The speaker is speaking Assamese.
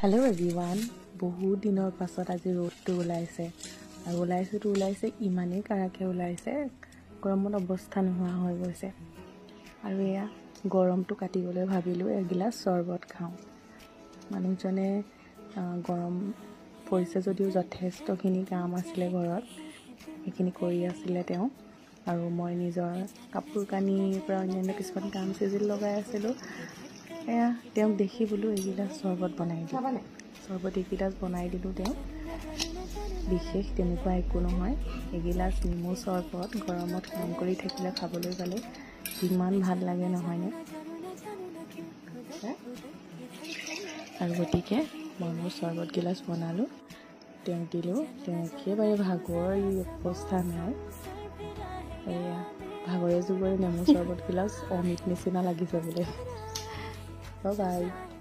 हेलो एवरीवन बहुत दिनर पाছত आज रोदটো ওলাইছে আৰু ওলাইছে ইমানেই কাৰাকে ওলাইছে গৰমত অৱস্থা নোহোৱা হৈ গৈছে আৰু এয়া গৰমটো কাটিবলৈ ভাবিলো এগিলাস চৰবত খাওঁ মানুহজনে গৰম পৰিছে যদিও যথেষ্টখিনি কাম আছিল ঘৰত এইখিনি কৰি আছিল তেওঁ আৰু মই নিজৰ কাপোৰ কানিৰ পৰা অন্যান্য কিছুমান কাম চিজিল লগাই আছিল এয়া তেওঁক দেখি বোলো এগিলাস চৰবত বনাই দিওঁ চৰবত এগিলাস বনাই দিলোঁ তেওঁ বিশেষ তেনেকুৱা একো নহয় এগিলাস নেমু চৰবত গৰমত কাম কৰি থাকিলে খাবলৈ পালে ইমান ভাল লাগে নহয়নে আৰু গতিকে মই মোৰ চৰবত গিলাস বনালোঁ তেওঁক দিলোঁ তেওঁ একেবাৰে ভাগৰ অৱস্থা নাই এয়া ভাগৰে যুগৰে নেমু চৰবত গিলাস অমৃত নিচিনা লাগিছে বোলে Bye-bye.